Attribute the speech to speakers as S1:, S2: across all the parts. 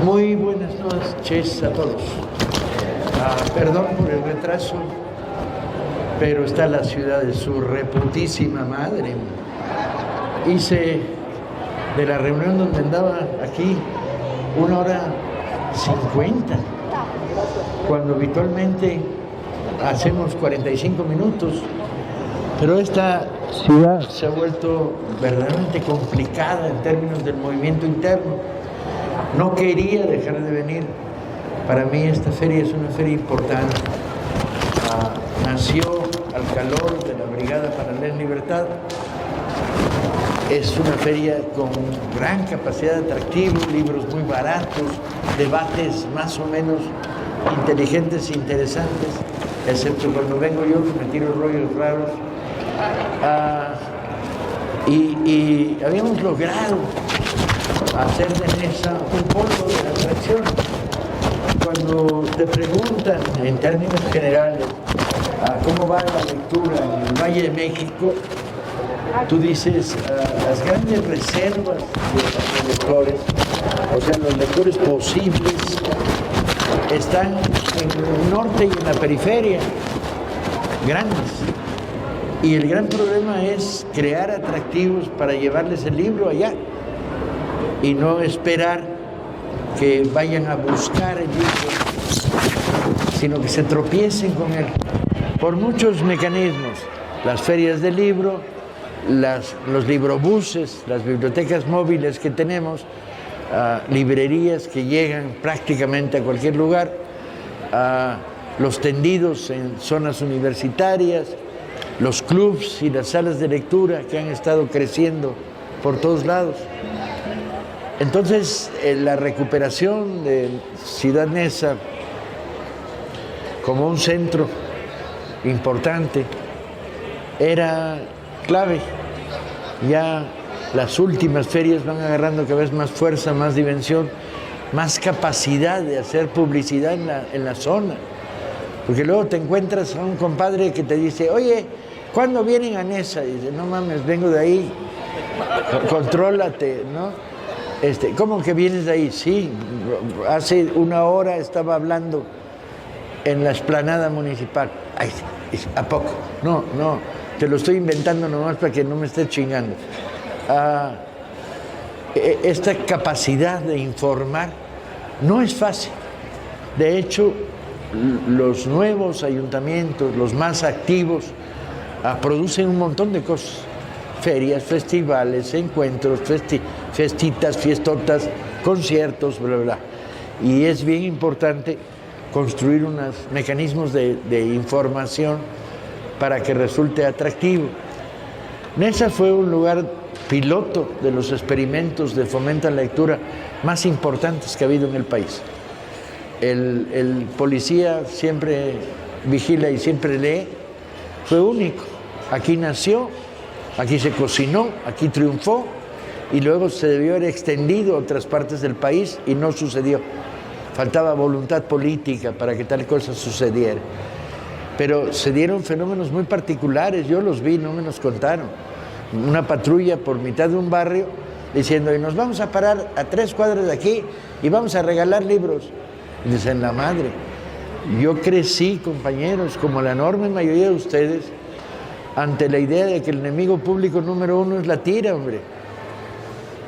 S1: Muy buenas noches a todos. Perdón por el retraso, pero está la ciudad de su reputísima madre. Hice de la reunión donde andaba aquí 1:50, cuando habitualmente hacemos 45 minutos. Pero esta ciudad se ha vuelto verdaderamente complicada en términos del movimiento interno. No quería dejar de venir. Para mí esta feria es una feria importante. Nació al calor de la Brigada para la Libertad. Es una feria con gran capacidad de atractivo, libros muy baratos, debates más o menos inteligentes e interesantes, excepto cuando vengo yo que me tiro rollos raros. Y habíamos logrado hacer de Nesa un polo de atracción. Cuando te preguntan en términos generales cómo va la lectura en el Valle de México, tú dices las grandes reservas de lectores, o sea, los lectores posibles, están en el norte y en la periferia, grandes. Y el gran problema es crear atractivos para llevarles el libro allá y no esperar que vayan a buscar el libro, sino que se tropiecen con él por muchos mecanismos. Las ferias del libro, los librobuses, las bibliotecas móviles que tenemos, librerías que llegan prácticamente a cualquier lugar, los tendidos en zonas universitarias, los clubs y las salas de lectura que han estado creciendo por todos lados. Entonces, la recuperación de Ciudad Neza como un centro importante era clave. Ya las últimas ferias van agarrando cada vez más fuerza, más dimensión, más capacidad de hacer publicidad en la zona. Porque luego te encuentras a un compadre que te dice, oye, ¿cuándo vienen a Neza? Y dice, no mames, vengo de ahí, contrólate, ¿no? ¿Cómo que vienes de ahí? Sí, hace 1 hora estaba hablando en la explanada municipal. Ay, ¿a poco? No, te lo estoy inventando nomás para que no me estés chingando. Esta capacidad de informar no es fácil. De hecho, los nuevos ayuntamientos, los más activos, producen un montón de cosas. Ferias, festivales, encuentros, festitas, fiestotas, conciertos, bla, bla. Y es bien importante construir unos mecanismos de información para que resulte atractivo. Neza fue un lugar piloto de los experimentos de fomento a la lectura más importantes que ha habido en el país. El policía siempre vigila y siempre lee, fue único. Aquí nació, aquí se cocinó, aquí triunfó y luego se debió haber extendido a otras partes del país y no sucedió. Faltaba voluntad política para que tal cosa sucediera. Pero se dieron fenómenos muy particulares, yo los vi, no me los contaron. Una patrulla por mitad de un barrio diciendo, y nos vamos a parar a 3 cuadras de aquí y vamos a regalar libros. Y dicen, la madre, yo crecí, compañeros, como la enorme mayoría de ustedes, ante la idea de que el enemigo público número 1 es la tira, hombre.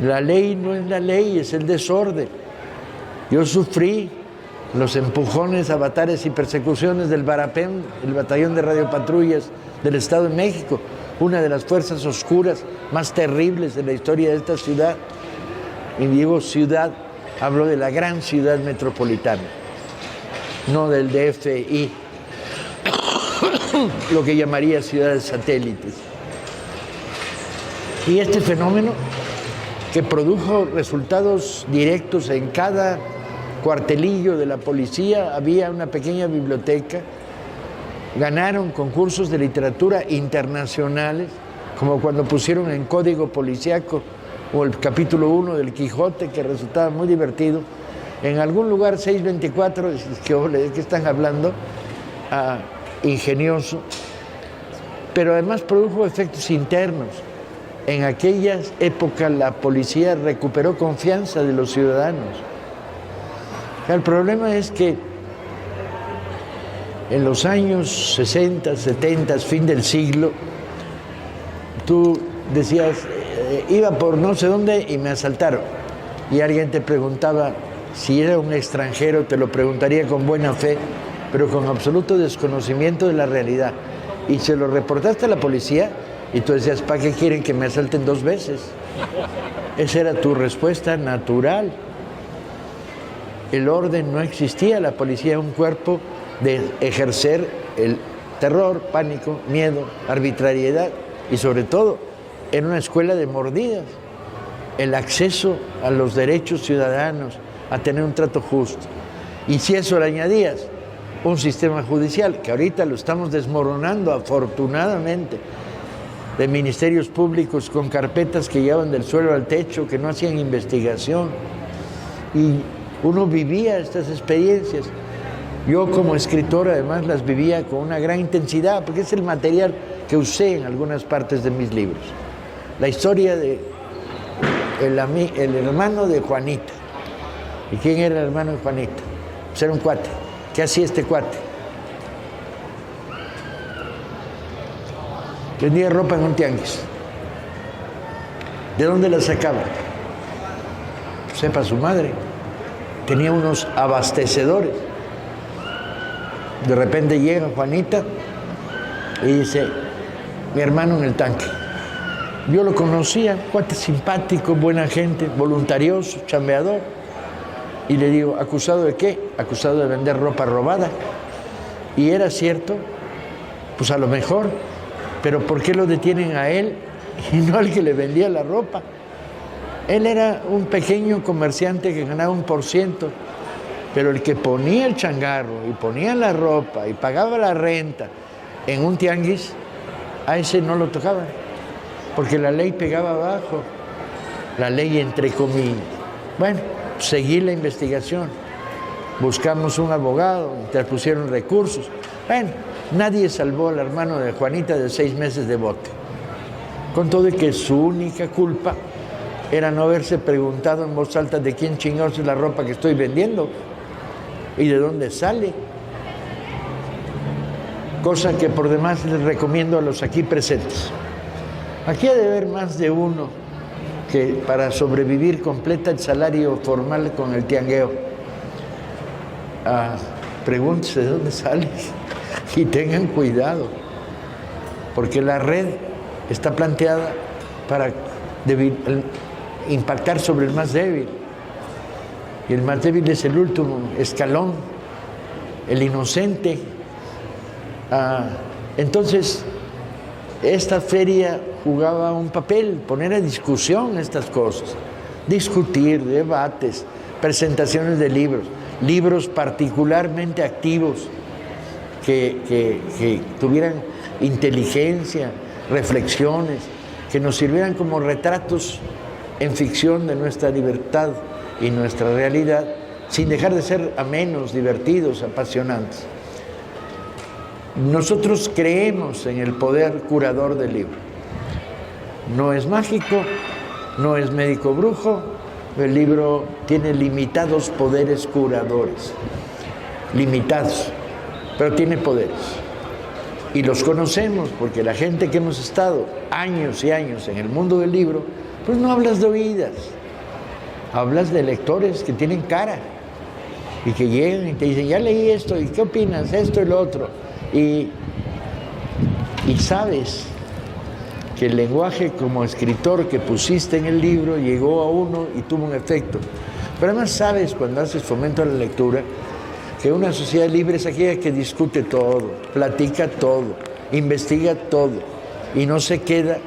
S1: La ley no es la ley, es el desorden. Yo sufrí los empujones, avatares y persecuciones del Barapén, el batallón de radiopatrullas del Estado de México, una de las fuerzas oscuras más terribles de la historia de esta ciudad. Y digo ciudad, hablo de la gran ciudad metropolitana, no del DFI, lo que llamaría ciudades satélites. Y este fenómeno que produjo resultados directos en cada cuartelillo de la policía, había una pequeña biblioteca, ganaron concursos de literatura internacionales, como cuando pusieron en Código Policiaco o el capítulo 1 del Quijote, que resultaba muy divertido. En algún lugar 624, ¿de qué están hablando? Ingenioso, pero además produjo efectos internos. En aquellas épocas la policía recuperó confianza de los ciudadanos. El problema es que en los años 60, 70, fin del siglo, tú decías, iba por no sé dónde y me asaltaron. Y alguien te preguntaba, si era un extranjero, te lo preguntaría con buena fe, pero con absoluto desconocimiento de la realidad. Y se lo reportaste a la policía y tú decías, ¿para qué quieren que me asalten 2 veces? Esa era tu respuesta natural. El orden no existía, la policía era un cuerpo de ejercer el terror, pánico, miedo, arbitrariedad y sobre todo en una escuela de mordidas. El acceso a los derechos ciudadanos, a tener un trato justo. Y si eso le añadías un sistema judicial, que ahorita lo estamos desmoronando afortunadamente, de ministerios públicos con carpetas que llevaban del suelo al techo, que no hacían investigación. Y uno vivía estas experiencias. Yo como escritor además las vivía con una gran intensidad, porque es el material que usé en algunas partes de mis libros. La historia de el hermano de Juanita. ¿Y quién era el hermano de Juanita? Pues era un cuate. ¿Qué hacía este cuate? Vendía ropa en un tianguis. ¿De dónde la sacaba? Sepa su madre. Tenía unos abastecedores. De repente llega Juanita y dice, mi hermano en el tanque. Yo lo conocía, cuate simpático, buena gente, voluntarioso, chambeador. Y le digo, ¿acusado de qué? Acusado de vender ropa robada. Y era cierto, pues a lo mejor, pero ¿por qué lo detienen a él y no al que le vendía la ropa? Él era un pequeño comerciante que ganaba 1%, pero el que ponía el changarro y ponía la ropa y pagaba la renta en un tianguis, a ese no lo tocaban, porque la ley pegaba abajo, la ley entre comillas. Bueno, seguí la investigación, buscamos un abogado, interpusieron recursos. Bueno, nadie salvó al hermano de Juanita de 6 meses de bote, con todo y que su única culpa era no haberse preguntado en voz alta de quién chingados es la ropa que estoy vendiendo y de dónde sale. Cosa que por demás les recomiendo a los aquí presentes. Aquí ha de haber más de uno que para sobrevivir completa el salario formal con el tiangueo. Pregúntese de dónde sale y tengan cuidado, porque la red está planteada para impactar sobre el más débil, y el más débil es el último escalón, el inocente. Entonces esta feria jugaba un papel, poner a discusión estas cosas, discutir, debates, presentaciones de libros particularmente activos que tuvieran inteligencia, reflexiones, que nos sirvieran como retratos en ficción de nuestra libertad y nuestra realidad, sin dejar de ser amenos, divertidos, apasionantes. Nosotros creemos en el poder curador del libro. No es mágico, no es médico brujo, el libro tiene limitados poderes curadores, limitados, pero tiene poderes. Y los conocemos porque la gente que hemos estado años y años en el mundo del libro, pues no hablas de oídas, hablas de lectores que tienen cara y que llegan y te dicen, ya leí esto, ¿y qué opinas? Esto y lo otro. Y sabes que el lenguaje como escritor que pusiste en el libro llegó a uno y tuvo un efecto. Pero además sabes, cuando haces fomento a la lectura, que una sociedad libre es aquella que discute todo, platica todo, investiga todo y no se queda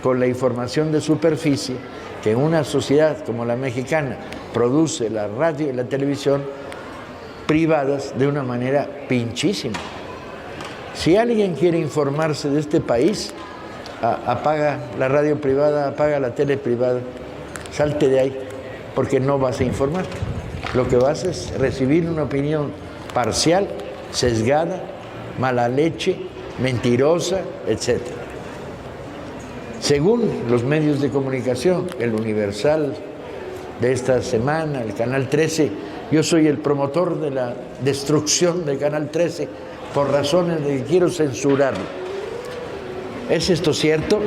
S1: con la información de superficie que en una sociedad como la mexicana produce la radio y la televisión privadas de una manera pinchísima. Si alguien quiere informarse de este país, apaga la radio privada, apaga la tele privada, salte de ahí, porque no vas a informar. Lo que vas es recibir una opinión parcial, sesgada, mala leche, mentirosa, etc. Según los medios de comunicación, el Universal de esta semana, el Canal 13, yo soy el promotor de la destrucción del Canal 13 por razones de que quiero censurarlo. ¿Es esto cierto?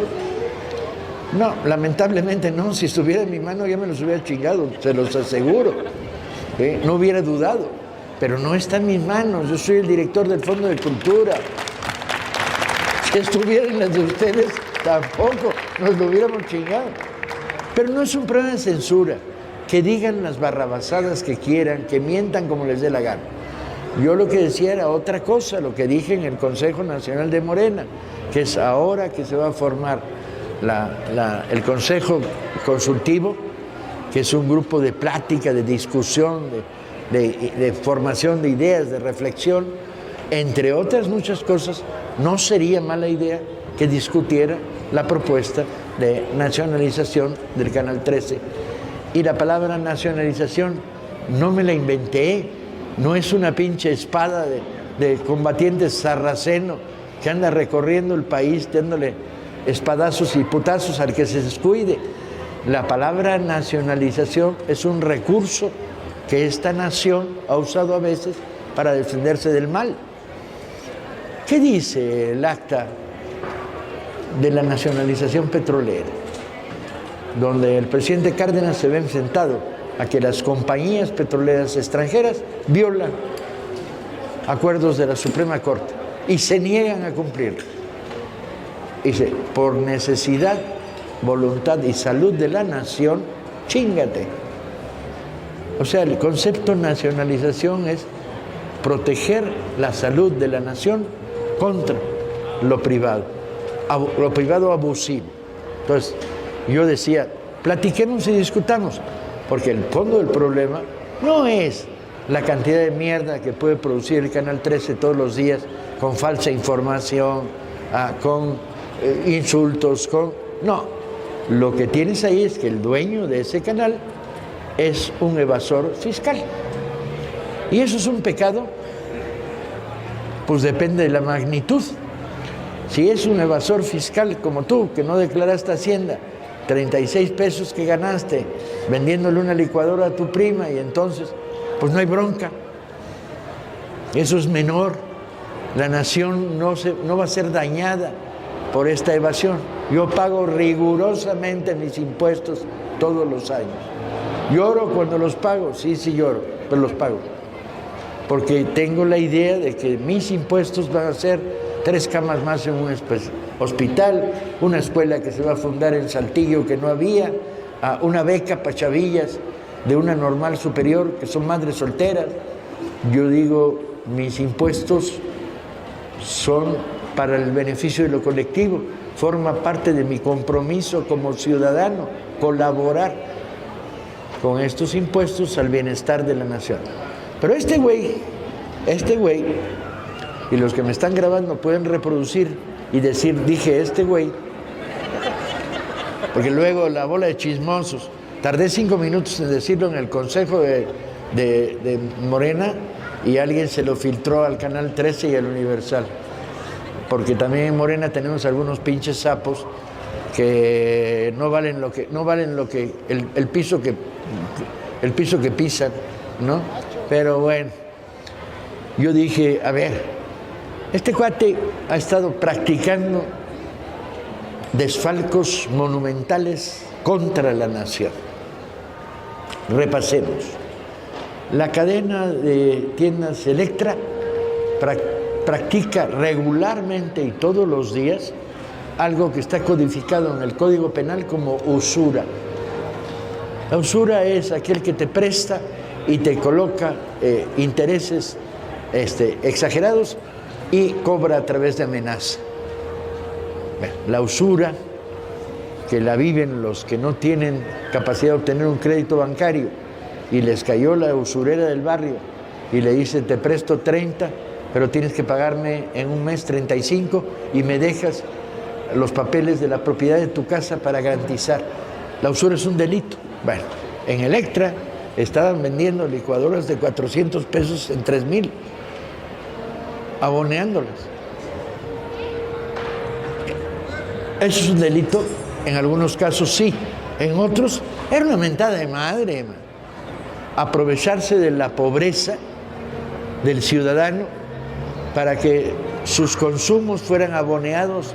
S1: No, lamentablemente no. Si estuviera en mi mano ya me los hubiera chingado, se los aseguro. No hubiera dudado. Pero no está en mis manos. Yo soy el director del Fondo de Cultura. Si estuviera en las de ustedes, tampoco nos lo hubiéramos chingado. Pero no es un problema de censura. Que digan las barrabasadas que quieran, que mientan como les dé la gana. Yo lo que decía era otra cosa, lo que dije en el Consejo Nacional de Morena, que es ahora que se va a formar el Consejo Consultivo, que es un grupo de plática, de discusión, de formación de ideas, de reflexión, entre otras muchas cosas. No sería mala idea que discutiera la propuesta de nacionalización del Canal 13. Y la palabra nacionalización no me la inventé, no es una pinche espada de combatientes sarraceno que anda recorriendo el país dándole espadazos y putazos al que se descuide. La palabra nacionalización es un recurso que esta nación ha usado a veces para defenderse del mal. ¿Qué dice el acta de la nacionalización petrolera? Donde el presidente Cárdenas se ve enfrentado a que las compañías petroleras extranjeras violan acuerdos de la Suprema Corte y se niegan a cumplirlos. Dice, por necesidad, voluntad y salud de la nación, chíngate. O sea, el concepto nacionalización es proteger la salud de la nación contra lo privado abusivo. Entonces, yo decía, platiquemos y discutamos, porque el fondo del problema no es la cantidad de mierda que puede producir el Canal 13 todos los días con falsa información, con insultos, no. Lo que tienes ahí es que el dueño de ese canal es un evasor fiscal. ¿Y eso es un pecado? Pues depende de la magnitud. Si es un evasor fiscal como tú, que no declaraste Hacienda, 36 pesos que ganaste vendiéndole una licuadora a tu prima, y entonces, pues no hay bronca. Eso es menor. La nación no va a ser dañada por esta evasión. Yo pago rigurosamente mis impuestos todos los años. ¿Lloro cuando los pago? Sí lloro, pero los pago. Porque tengo la idea de que mis impuestos van a ser 3 camas más en un hospital, una escuela que se va a fundar en Saltillo que no había, una beca para chavillas de una normal superior que son madres solteras. Yo digo, mis impuestos son para el beneficio de lo colectivo, forma parte de mi compromiso como ciudadano, colaborar con estos impuestos al bienestar de la nación. Pero este güey, y los que me están grabando pueden reproducir y decir, dije este güey, porque luego la bola de chismosos, tardé 5 minutos en decirlo en el Consejo de Morena y alguien se lo filtró al Canal 13 y al Universal. Porque también en Morena tenemos algunos pinches sapos que no valen lo que el piso que pisan, ¿no? Pero bueno, yo dije, a ver, este cuate ha estado practicando desfalcos monumentales contra la nación. Repasemos. La cadena de tiendas Electra practica regularmente y todos los días algo que está codificado en el Código Penal como usura. La usura es aquel que te presta y te coloca intereses exagerados y cobra a través de amenaza. La usura, que la viven los que no tienen capacidad de obtener un crédito bancario y les cayó la usurera del barrio y le dice, te presto 30, pero tienes que pagarme en un mes 35 y me dejas los papeles de la propiedad de tu casa para garantizar. La usura es un delito. Bueno, en Electra estaban vendiendo licuadoras de 400 pesos en 3,000, aboneándolas. ¿Eso es un delito? En algunos casos sí, en otros era una mentada de madre, man. aprovecharse de la pobreza del ciudadano para que sus consumos fueran aboneados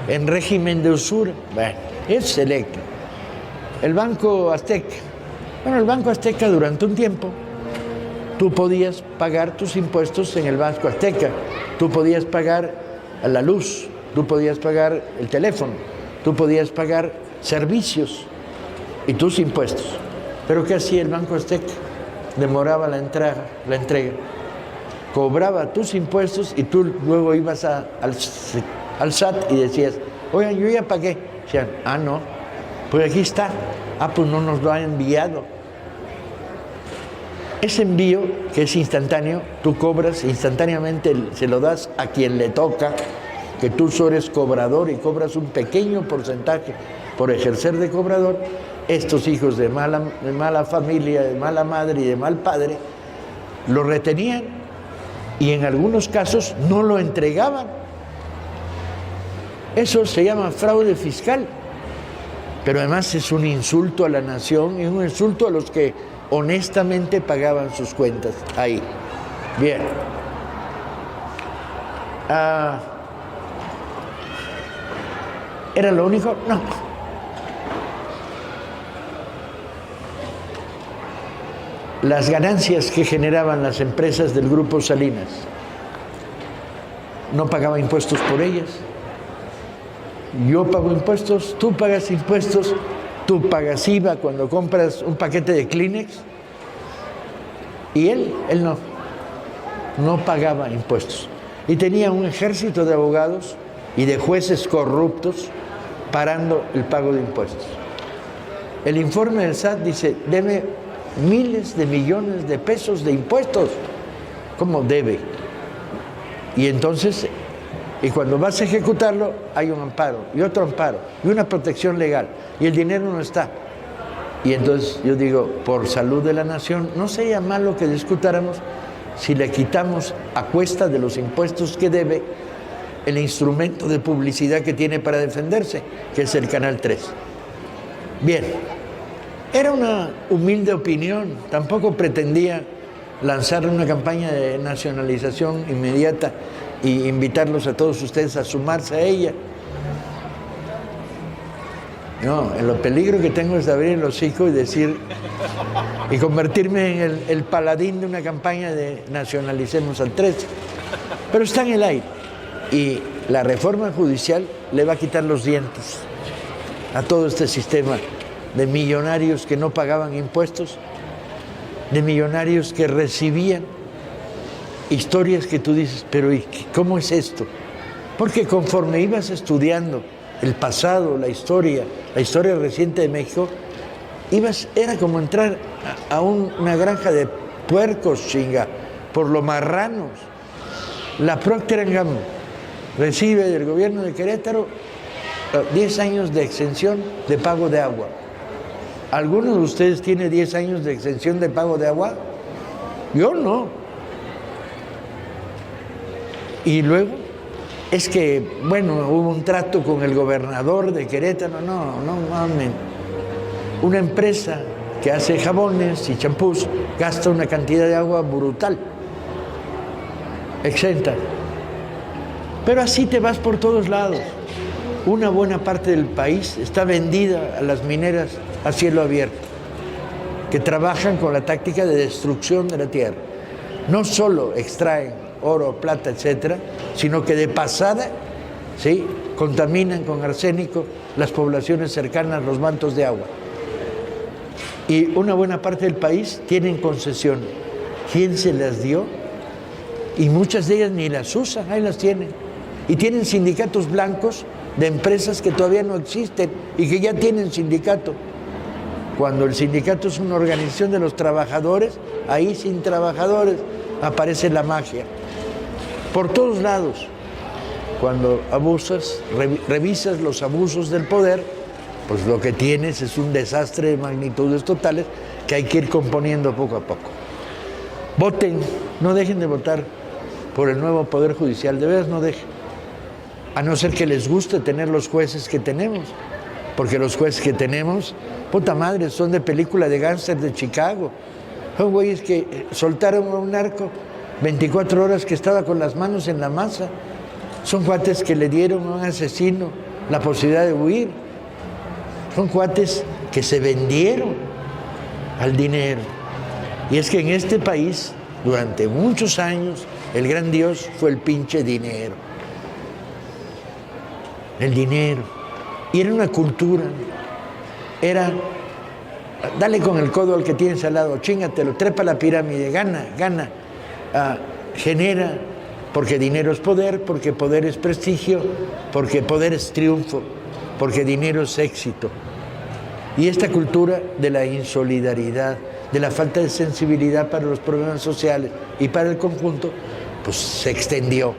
S1: en régimen de usura. Bueno, es selecto. El Banco Azteca. Bueno, el Banco Azteca durante un tiempo, tú podías pagar tus impuestos en el Banco Azteca. Tú podías pagar la luz, tú podías pagar el teléfono, tú podías pagar servicios y tus impuestos. Pero ¿qué hacía el Banco Azteca? Demoraba la entrega. Cobraba tus impuestos y tú luego ibas al SAT y decías, oigan, yo ya pagué. Decían, no, pues aquí está. Pues no nos lo han enviado. Ese envío, que es instantáneo, tú cobras instantáneamente, se lo das a quien le toca, que tú eres cobrador y cobras un pequeño porcentaje por ejercer de cobrador. Estos hijos de mala familia, de mala madre y de mal padre, lo retenían y en algunos casos no lo entregaban. Eso se llama fraude fiscal, pero además es un insulto a la nación y un insulto a los que honestamente pagaban sus cuentas ahí. Bien. ¿Era lo único? No. Las ganancias que generaban las empresas del Grupo Salinas, no pagaba impuestos por ellas. Yo pago impuestos, tú pagas impuestos, tú pagas IVA cuando compras un paquete de Kleenex. Y él no pagaba impuestos. Y tenía un ejército de abogados y de jueces corruptos parando el pago de impuestos. El informe del SAT dice, debe miles de millones de pesos de impuestos. ¿Cómo debe? Y entonces, y cuando vas a ejecutarlo, hay un amparo, y otro amparo, y una protección legal, y el dinero no está. Y entonces yo digo, por salud de la nación, no sería malo que discutáramos si le quitamos a cuesta de los impuestos que debe el instrumento de publicidad que tiene para defenderse, que es el Canal 3. Bien, era una humilde opinión, tampoco pretendía lanzar una campaña de nacionalización inmediata y invitarlos a todos ustedes a sumarse a ella. No, el peligro que tengo es de abrir el hocico y decir, y convertirme en el paladín de una campaña de nacionalicemos al 13. Pero está en el aire. Y la reforma judicial le va a quitar los dientes a todo este sistema de millonarios que no pagaban impuestos, de millonarios que recibían historias que tú dices, pero ¿y cómo es esto? Porque conforme ibas estudiando el pasado, la historia reciente de México, era como entrar a una granja de puercos, chinga, por lo marranos. La Procter & Gamble recibe del gobierno de Querétaro 10 años de exención de pago de agua. ¿Alguno de ustedes tiene 10 años de exención de pago de agua? Yo no. Y luego, es que, bueno, hubo un trato con el gobernador de Querétaro. No mames. Una empresa que hace jabones y champús gasta una cantidad de agua brutal, exenta. Pero así te vas por todos lados. Una buena parte del país está vendida a las mineras a cielo abierto, que trabajan con la táctica de destrucción de la tierra. No solo extraen oro, plata, etcétera, sino que de pasada, ¿sí?, contaminan con arsénico las poblaciones cercanas, los mantos de agua. Y una buena parte del país tienen concesión. ¿Quién se las dio? Y muchas de ellas ni las usan, ahí las tienen. Y tienen sindicatos blancos de empresas que todavía no existen y que ya tienen sindicato. Cuando el sindicato es una organización de los trabajadores, ahí sin trabajadores aparece la magia. Por todos lados, cuando abusas, revisas los abusos del poder, pues lo que tienes es un desastre de magnitudes totales que hay que ir componiendo poco a poco. Voten, no dejen de votar por el nuevo Poder Judicial, de veras no dejen. A no ser que les guste tener los jueces que tenemos, porque los jueces que tenemos, puta madre, son de película de gángster de Chicago. Son güeyes que soltaron a un narco 24 horas que estaba con las manos en la masa. Son cuates que le dieron a un asesino la posibilidad de huir. Son cuates que se vendieron al dinero. Y es que en este país, durante muchos años, el gran Dios fue el pinche dinero. El dinero. Y era una cultura. Era, dale con el codo al que tienes al lado, chingatelo, trepa la pirámide, gana, genera, porque dinero es poder, porque poder es prestigio, porque poder es triunfo, porque dinero es éxito. Y esta cultura de la insolidaridad, de la falta de sensibilidad para los problemas sociales y para el conjunto, pues se extendió.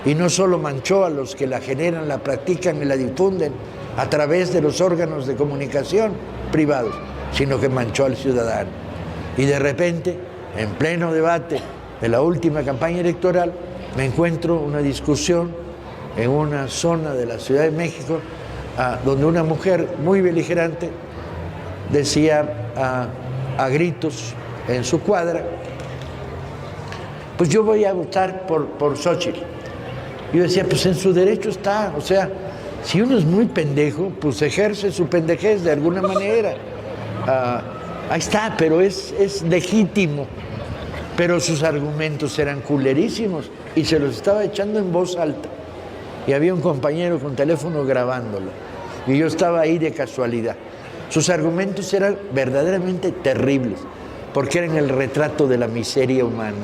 S1: Y no solo manchó a los que la generan, la practican y la difunden a través de los órganos de comunicación privados, sino que manchó al ciudadano. Y de repente, en pleno debate de la última campaña electoral, me encuentro una discusión en una zona de la Ciudad de México donde una mujer muy beligerante decía a gritos en su cuadra, pues yo voy a votar por Xóchitl. Yo decía, pues en su derecho está, o sea, si uno es muy pendejo, pues ejerce su pendejez de alguna manera. Ahí está, pero es legítimo. Pero sus argumentos eran culerísimos y se los estaba echando en voz alta. Y había un compañero con teléfono grabándolo. Y yo estaba ahí de casualidad. Sus argumentos eran verdaderamente terribles, porque eran el retrato de la miseria humana.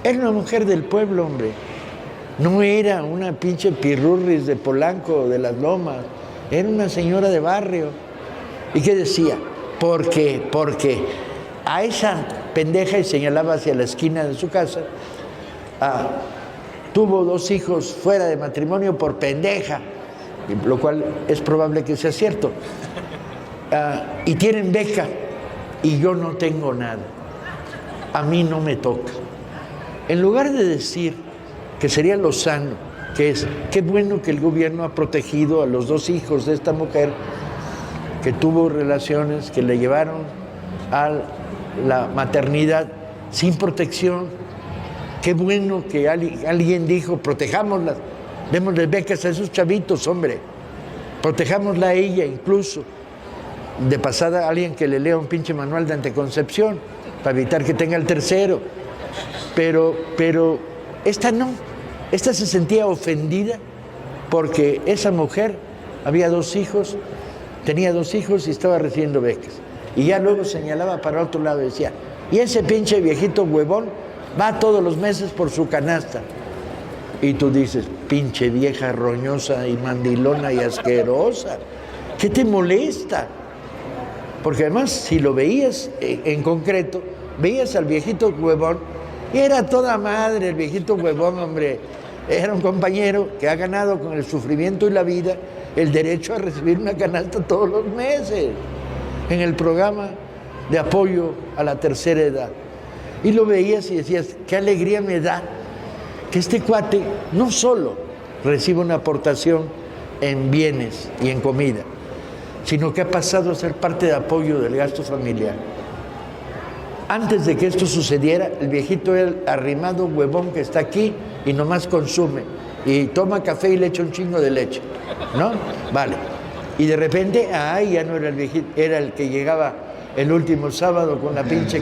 S1: Era una mujer del pueblo, hombre. No era una pinche pirurris de Polanco, de las Lomas. Era una señora de barrio. ¿Y qué decía? Porque a esa pendeja, y señalaba hacia la esquina de su casa, tuvo 2 hijos fuera de matrimonio por pendeja, lo cual es probable que sea cierto. Y tienen beca, y yo no tengo nada. A mí no me toca. En lugar de decir que sería lo sano, que es, qué bueno que el gobierno ha protegido a los 2 hijos de esta mujer que tuvo relaciones que le llevaron a la maternidad sin protección. Qué bueno que alguien dijo, protejámoslas, démosle becas a esos chavitos, hombre, protejámosla a ella incluso. De pasada, alguien que le lea un pinche manual de anticoncepción para evitar que tenga el tercero. Pero esta no. Esta se sentía ofendida porque esa mujer había 2 hijos, tenía 2 hijos y estaba recibiendo becas. Y ya luego señalaba para otro lado y decía, y ese pinche viejito huevón va todos los meses por su canasta. Y tú dices, pinche vieja roñosa y mandilona y asquerosa, ¿qué te molesta? Porque además, si lo veías en concreto, veías al viejito huevón, y era toda madre el viejito huevón, hombre. Era un compañero que ha ganado con el sufrimiento y la vida el derecho a recibir una canasta todos los meses en el programa de apoyo a la tercera edad. Y lo veías y decías, qué alegría me da que este cuate no solo reciba una aportación en bienes y en comida, sino que ha pasado a ser parte de apoyo del gasto familiar. Antes de que esto sucediera, el viejito era el arrimado huevón que está aquí y nomás consume. Y toma café y le echa un chingo de leche, ¿no? Vale. Y de repente, ya no era el viejito, era el que llegaba el último sábado con la pinche...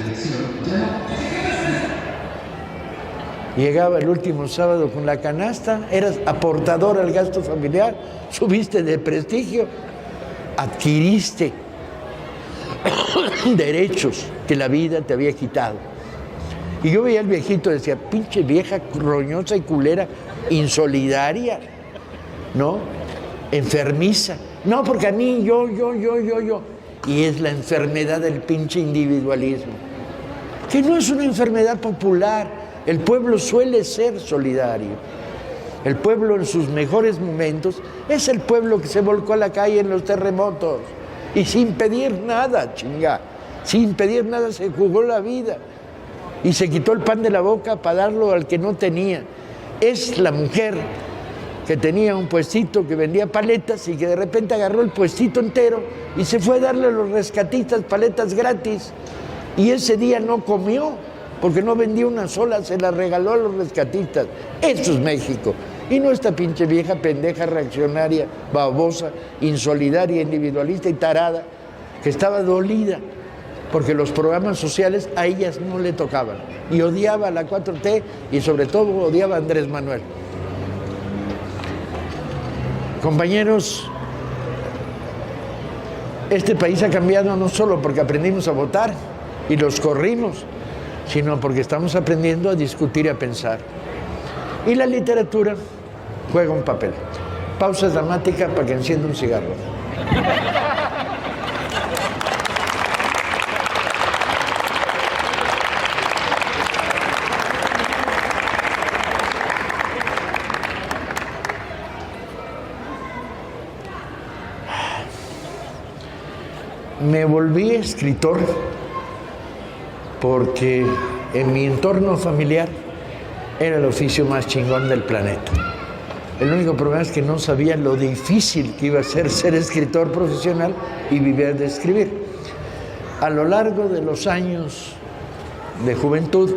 S1: Llegaba el último sábado con la canasta, eras aportador al gasto familiar, subiste de prestigio, adquiriste derechos que la vida te había quitado. Y yo veía al viejito y decía, pinche vieja roñosa y culera, insolidaria, ¿no? Enfermiza. No, porque a mí, yo. Y es la enfermedad del pinche individualismo, que no es una enfermedad popular. El pueblo suele ser solidario. El pueblo en sus mejores momentos es el pueblo que se volcó a la calle en los terremotos y sin pedir nada, sin pedir nada se jugó la vida y se quitó el pan de la boca para darlo al que no tenía. Es la mujer que tenía un puestito que vendía paletas y que de repente agarró el puestito entero y se fue a darle a los rescatistas paletas gratis Y ese día no comió, porque no vendió una sola, se la regaló a los rescatistas. Eso es México. Y no esta pinche vieja pendeja, reaccionaria, babosa, insolidaria, individualista y tarada, que estaba dolida porque los programas sociales a ellas no le tocaban. Y odiaba a la 4T y sobre todo odiaba a Andrés Manuel. Compañeros, este país ha cambiado no solo porque aprendimos a votar y los corrimos, sino porque estamos aprendiendo a discutir y a pensar. Y la literatura juega un papel. Pausa dramática para que encienda un cigarro. Me volví escritor porque en mi entorno familiar era el oficio más chingón del planeta. El único problema es que no sabía lo difícil que iba a ser escritor profesional y vivir de escribir. A lo largo de los años de juventud,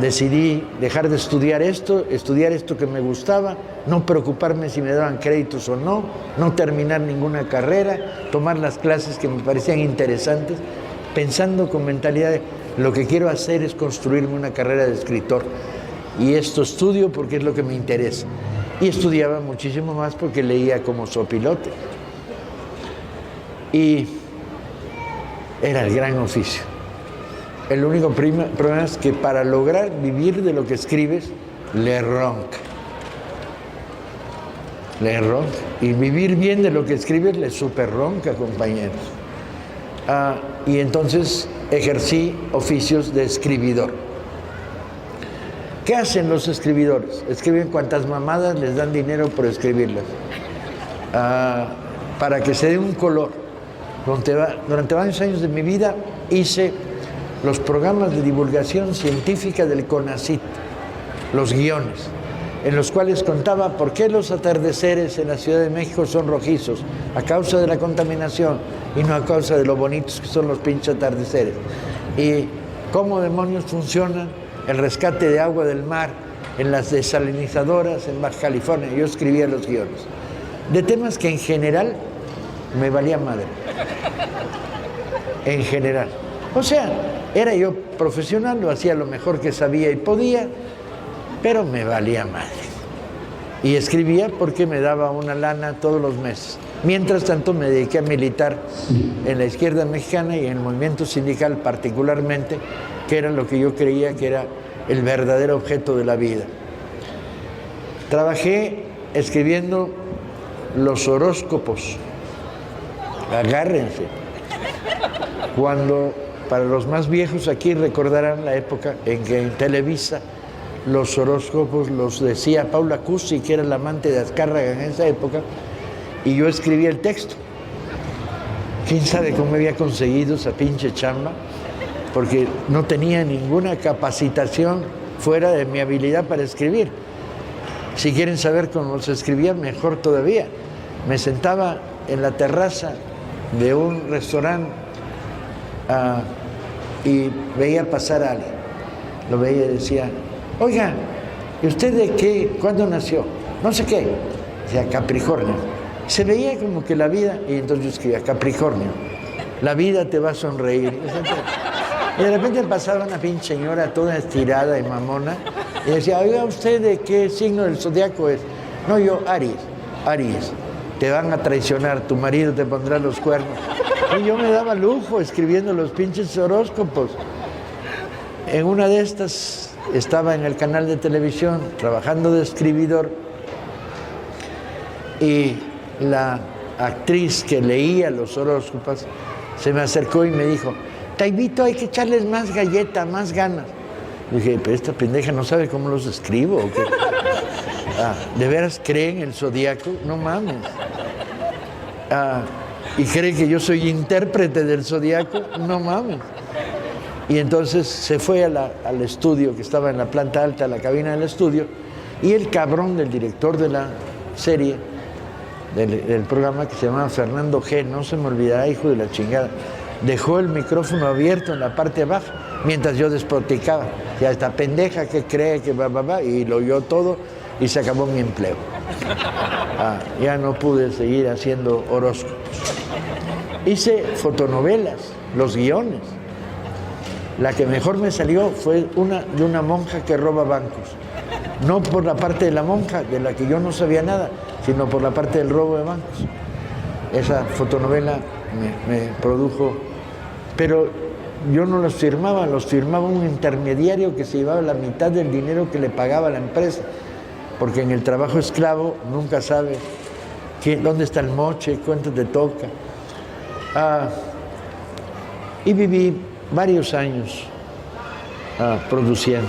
S1: decidí dejar de estudiar esto que me gustaba, no preocuparme si me daban créditos o no, no terminar ninguna carrera, tomar las clases que me parecían interesantes, pensando con mentalidad de lo que quiero hacer es construirme una carrera de escritor. Y esto estudio porque es lo que me interesa. Y estudiaba muchísimo más porque leía como sopilote. Y era el gran oficio. El único problema es que para lograr vivir de lo que escribes, le ronca. Le ronca. Y vivir bien de lo que escribes, le super ronca, compañeros. Y entonces ejercí oficios de escribidor. ¿Qué hacen los escribidores? Escriben cuantas mamadas les dan dinero por escribirlas. Para que se dé un color. Durante varios años de mi vida hice los programas de divulgación científica del CONACYT, los guiones, en los cuales contaba por qué los atardeceres en la Ciudad de México son rojizos, a causa de la contaminación y no a causa de lo bonitos que son los pinches atardeceres. Y cómo demonios funciona el rescate de agua del mar en las desalinizadoras en Baja California. Yo escribía los guiones de temas que en general me valía madre. En general. O sea, era yo profesional, lo hacía lo mejor que sabía y podía, pero me valía madre. Y escribía porque me daba una lana todos los meses. Mientras tanto me dediqué a militar en la izquierda mexicana y en el movimiento sindical particularmente, que era lo que yo creía que era el verdadero objeto de la vida. Trabajé escribiendo los horóscopos. Agárrense. Cuando, para los más viejos aquí recordarán la época en que en Televisa los horóscopos los decía Paula Cusi, que era la amante de Azcárraga en esa época, y yo escribía el texto. ¿Quién sabe cómo había conseguido esa pinche chamba? Porque no tenía ninguna capacitación fuera de mi habilidad para escribir. Si quieren saber cómo se escribía, mejor todavía. Me sentaba en la terraza de un restaurante y veía pasar a alguien. Lo veía y decía, oiga, ¿y usted de qué? ¿Cuándo nació? No sé qué. Decía, Capricornio. Se veía como que la vida, y entonces yo escribía, Capricornio, la vida te va a sonreír. Y de repente pasaba una pinche señora toda estirada y mamona y decía, oiga, ¿usted de qué signo del zodiaco es? No, yo, Aries. Aries, te van a traicionar, tu marido te pondrá los cuernos. Y yo me daba lujo escribiendo los pinches horóscopos. En una de estas estaba en el canal de televisión trabajando de escribidor y la actriz que leía los horóscopos se me acercó y me dijo, Taibito, hay que echarles más galleta, más ganas. Le dije, pero esta pendeja no sabe cómo los escribo, ¿o qué? ¿De veras cree en el zodiaco? No mames. ¿Y cree que yo soy intérprete del zodiaco? No mames. Y entonces se fue al estudio que estaba en la planta alta, a la cabina del estudio, y el cabrón del director de la serie, del programa, que se llamaba Fernando G., no se me olvidará, hijo de la chingada, dejó el micrófono abierto en la parte de abajo mientras yo despoticaba. Ya esta pendeja que cree que va, y lo oyó todo y se acabó mi empleo. Ya no pude seguir haciendo horóscopos. Hice fotonovelas, los guiones. La que mejor me salió fue una de una monja que roba bancos. No por la parte de la monja, de la que yo no sabía nada, sino por la parte del robo de bancos. Esa fotonovela me produjo, pero yo no los firmaba un intermediario que se llevaba la mitad del dinero que le pagaba la empresa, porque en el trabajo esclavo nunca sabes dónde está el moche, cuánto te toca. Y viví varios años produciendo.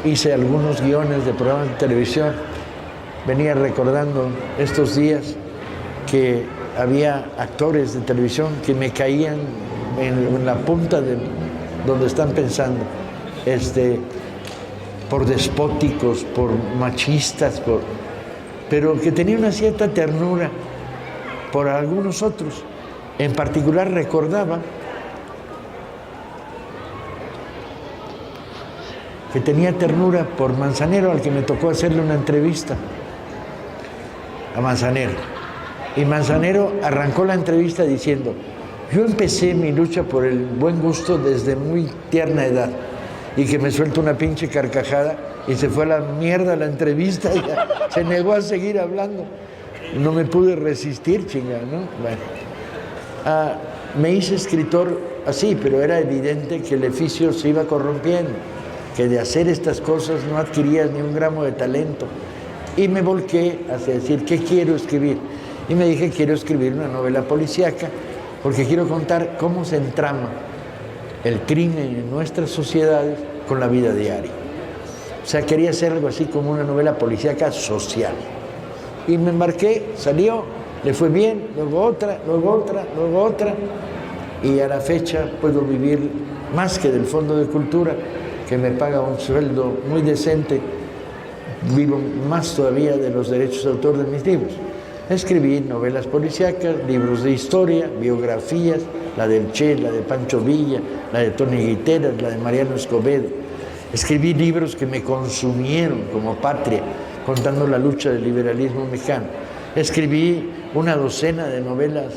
S1: Hice algunos guiones de programas de televisión. Venía recordando estos días que había actores de televisión que me caían en la punta de donde están pensando, por despóticos, por machistas, pero que tenía una cierta ternura por algunos otros. En particular recordaba que tenía ternura por Manzanero, al que me tocó hacerle una entrevista a Manzanero. Y Manzanero arrancó la entrevista diciendo: yo empecé mi lucha por el buen gusto desde muy tierna edad, y que me suelta una pinche carcajada y se fue a la mierda la entrevista y se negó a seguir hablando. No me pude resistir, chinga, ¿no? Bueno. Me hice escritor así, pero era evidente que el oficio se iba corrompiendo, que de hacer estas cosas no adquirías ni un gramo de talento. Y me volqué hacia decir, ¿qué quiero escribir? Y me dije, quiero escribir una novela policíaca, porque quiero contar cómo se entrama el crimen en nuestras sociedades con la vida diaria. O sea, quería hacer algo así como una novela policíaca social. Y me embarqué, salió, le fue bien, luego otra, y a la fecha puedo vivir más que del Fondo de Cultura, que me paga un sueldo muy decente. Vivo más todavía de los derechos de autor de mis libros. Escribí novelas policíacas, libros de historia, biografías, la del Che, la de Pancho Villa, la de Tony Guiteras, la de Mariano Escobedo. Escribí libros que me consumieron como Patria, contando la lucha del liberalismo mexicano. Escribí una docena de novelas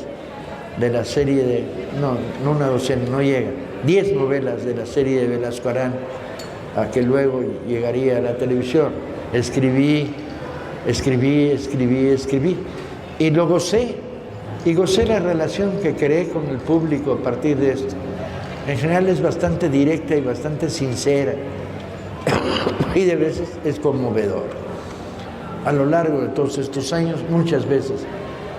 S1: de la serie no una docena, no llega, 10 novelas de la serie de Velasco Arán, a que luego llegaría a la televisión. Escribí, y lo gocé, y gocé la relación que creé con el público a partir de esto. En general es bastante directa y bastante sincera, y de veces es conmovedor. A lo largo de todos estos años, muchas veces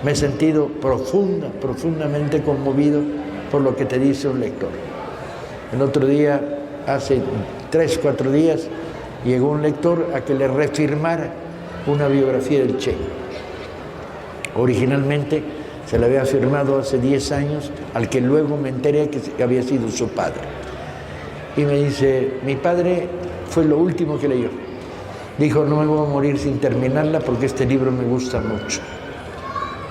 S1: me he sentido profundamente conmovido por lo que te dice un lector. El otro día, hace 3, 4 días, llegó un lector a que le refirmara una biografía del Che. Originalmente se la había firmado hace 10 años, al que luego me enteré que había sido su padre. Y me dice, mi padre fue lo último que leyó. Dijo, no me voy a morir sin terminarla porque este libro me gusta mucho.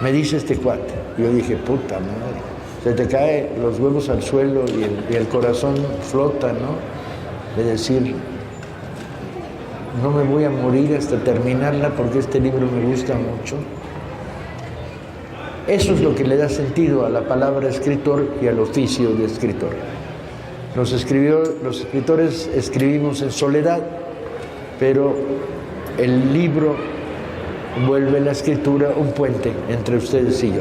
S1: Me dice este cuate. Yo dije, puta madre, se te caen los huevos al suelo y el corazón flota, ¿no? De decir, no me voy a morir hasta terminarla porque este libro me gusta mucho. Eso es lo que le da sentido a la palabra escritor y al oficio de escritor. Los escritores escribimos en soledad, pero el libro vuelve la escritura un puente entre ustedes y yo.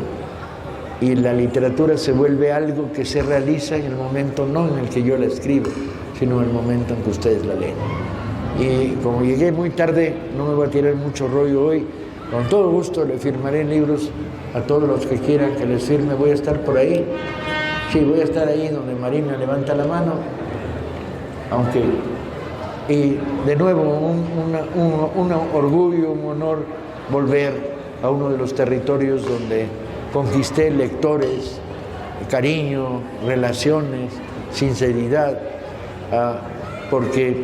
S1: Y la literatura se vuelve algo que se realiza en el momento no en el que yo la escribo, sino en el momento en que ustedes la leen. Y como llegué muy tarde, no me voy a tirar mucho rollo hoy. Con todo gusto le firmaré libros a todos los que quieran que les firme. Voy a estar por ahí. Sí, voy a estar ahí donde Marina levanta la mano. Aunque, y de nuevo, un orgullo, un honor volver a uno de los territorios donde conquisté lectores, cariño, relaciones, sinceridad, porque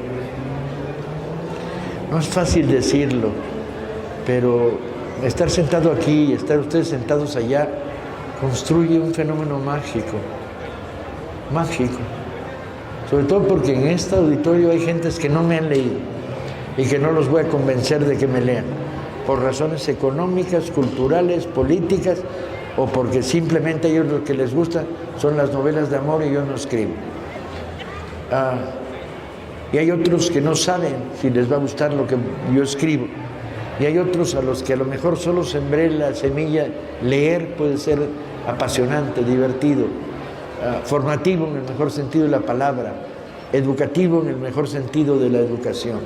S1: no es fácil decirlo, pero estar sentado aquí y estar ustedes sentados allá construye un fenómeno mágico, mágico. Sobre todo porque en este auditorio hay gentes que no me han leído y que no los voy a convencer de que me lean, por razones económicas, culturales, políticas, o porque simplemente a ellos lo que les gusta son las novelas de amor y yo no escribo. Y hay otros que no saben si les va a gustar lo que yo escribo. Y hay otros a los que a lo mejor solo sembré la semilla. Leer puede ser apasionante, divertido, formativo en el mejor sentido de la palabra, educativo en el mejor sentido de la educación.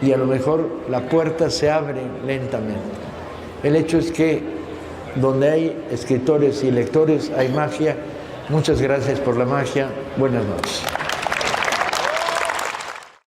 S1: Y a lo mejor la puerta se abre lentamente. El hecho es que donde hay escritores y lectores hay magia. Muchas gracias por la magia. Buenas noches.